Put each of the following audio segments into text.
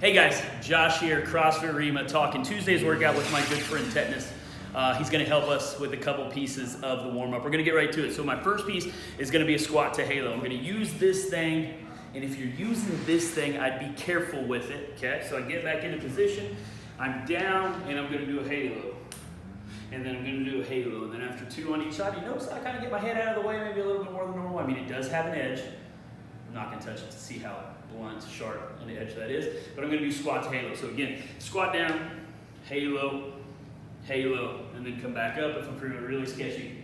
Hey guys, Josh here, CrossFit Rima, talking Tuesday's workout with my good friend Tetanus. He's gonna help us with a couple pieces of the warm-up. We're gonna get right to it. So my first piece is gonna be a squat to halo. I'm gonna use this thing, and if you're using this thing, I'd be careful with it, okay? So I get back into position, I'm down, and I'm gonna do a halo. And then I'm gonna do a halo. And then after two on each side, you notice I kind of get my head out of the way, maybe a little bit more than normal. I mean, it does have an edge. I'm not gonna touch it to see how blunt, sharp on the edge that is, but I'm gonna do squat to halo. So again, squat down, halo, halo, and then come back up. If I'm feeling really sketchy,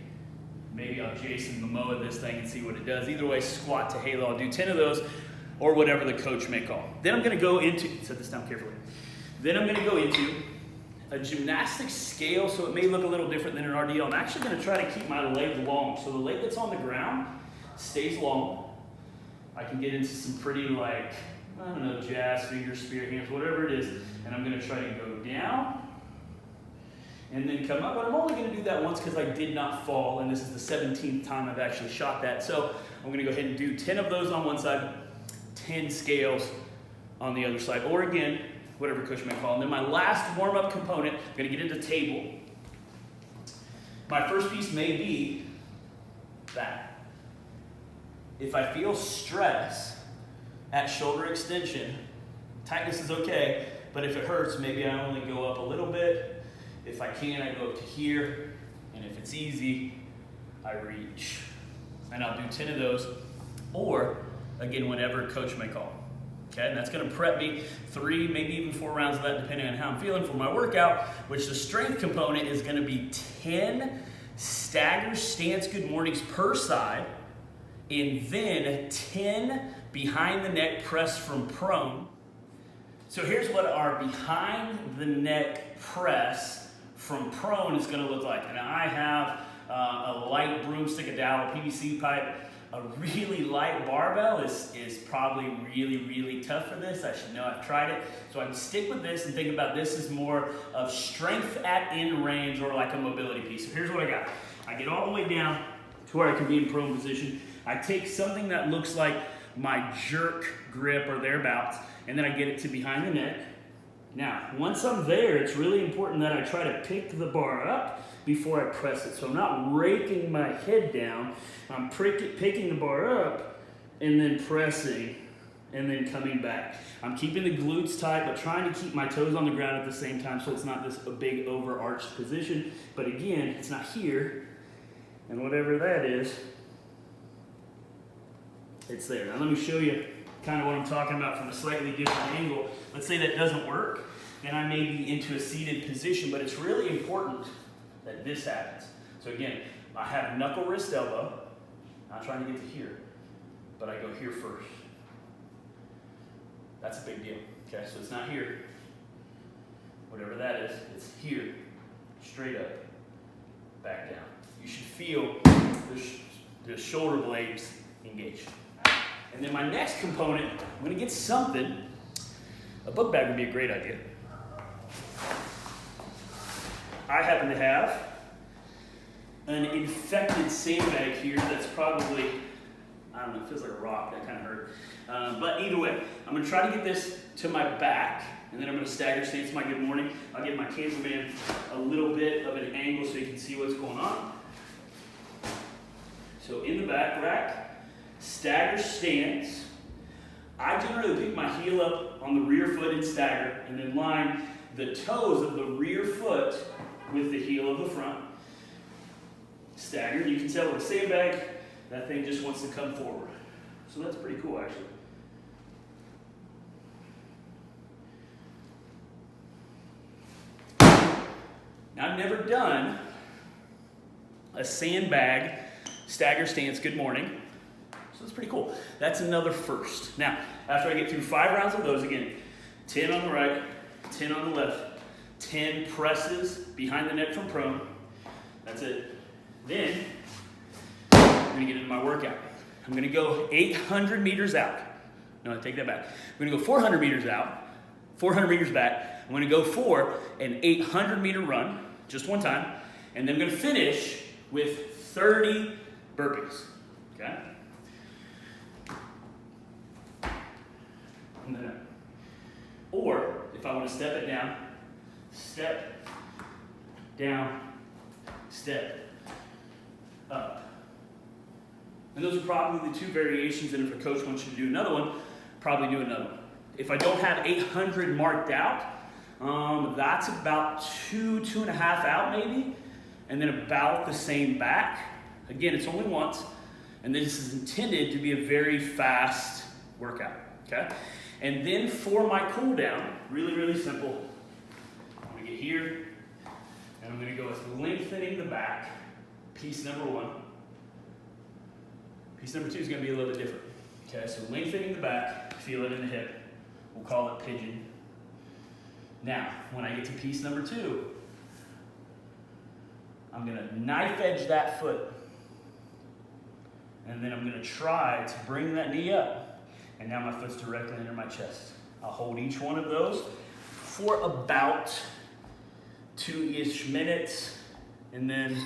maybe I'll Jason Momoa this thing and see what it does. Either way, squat to halo. I'll do 10 of those or whatever the coach may call. Then I'm gonna go into, set this down carefully. Then I'm gonna go into a gymnastics scale, so it may look a little different than an RDL. I'm actually gonna try to keep my leg long. So the leg that's on the ground stays long. I can get into some pretty, like, I don't know, jazz, finger, spear, hands, whatever it is. And I'm gonna try to go down and then come up. But I'm only gonna do that once because I did not fall, and this is the 17th time I've actually shot that. So I'm gonna go ahead and do 10 of those on one side, 10 scales on the other side, or again, whatever coach may call. And then my last warm-up component, I'm gonna get into table. My first piece may be that. If I feel stress at shoulder extension, tightness is okay, but if it hurts, maybe I only go up a little bit. If I can, I go up to here, and if it's easy, I reach. And I'll do 10 of those, or again, whatever coach may call. Okay, and that's gonna prep me 3, maybe even 4 rounds of that, depending on how I'm feeling for my workout, which the strength component is gonna be 10 stagger stance good mornings per side, and then 10 behind the neck press from prone. So here's what our behind the neck press from prone is gonna look like. And I have a light broomstick, a dowel, a PVC pipe. A really light barbell is probably really tough for this. I should know, I've tried it. So I can stick with this and think about this as more of strength at in range, or like a mobility piece. So here's what I got. I get all the way down to where I can be in prone position. I take something that looks like my jerk grip or thereabouts, and then I get it to behind the neck. Now, once I'm there, it's really important that I try to pick the bar up before I press it. So I'm not raking my head down. I'm picking the bar up and then pressing and then coming back. I'm keeping the glutes tight, but trying to keep my toes on the ground at the same time, so it's not this big overarched position. But again, it's not here, and whatever that is, it's there. Now let me show you kind of what I'm talking about from a slightly different angle. Let's say that doesn't work, then I may be into a seated position, but it's really important that this happens. So again, I have knuckle, wrist, elbow. Not trying to get to here, but I go here first. That's a big deal, okay? So it's not here, whatever that is, it's here, straight up, back down. You should feel the shoulder blades engaged. And then my next component, I'm gonna get something. A book bag would be a great idea. I happen to have an infected sandbag here that's probably, I don't know, it feels like a rock, that kind of hurt. But either way, I'm gonna try to get this to my back, and then I'm gonna stagger stance my good morning. I'll give my cameraman a little bit of an angle so you can see what's going on. So in the back rack, stagger stance. I generally pick my heel up on the rear foot and stagger, and then line the toes of the rear foot with the heel of the front. Stagger. You can tell with a sandbag, that thing just wants to come forward. So that's pretty cool, actually. Now, I've never done a sandbag stagger stance good morning. So that's pretty cool. That's another first. Now, after I get through 5 rounds of those, again, 10 on the right, 10 on the left, 10 presses behind the neck from prone. That's it. Then, I'm gonna get into my workout. I'm gonna go 800 meters out. No, I take that back. I'm gonna go 400 meters out, 400 meters back. I'm gonna go for an 800 meter run, just one time, and then I'm gonna finish with 30 burpees, okay? And then, or if I want to step it down, step, down, step, up. And those are probably the two variations, and if a coach wants you to do another one, probably do another one. If I don't have 800 marked out, that's about 2.5 out maybe, and then about the same back. Again, it's only once, and this is intended to be a very fast workout, okay? And then for my cool down, really, really simple. I'm gonna get here, and I'm gonna go with lengthening the back, piece number one. Piece number two is gonna be a little bit different, okay? So lengthening the back, feel it in the hip. We'll call it pigeon. Now, when I get to piece number two, I'm gonna knife edge that foot. And then I'm gonna try to bring that knee up. And now my foot's directly under my chest. I'll hold each one of those for about 2-ish minutes. And then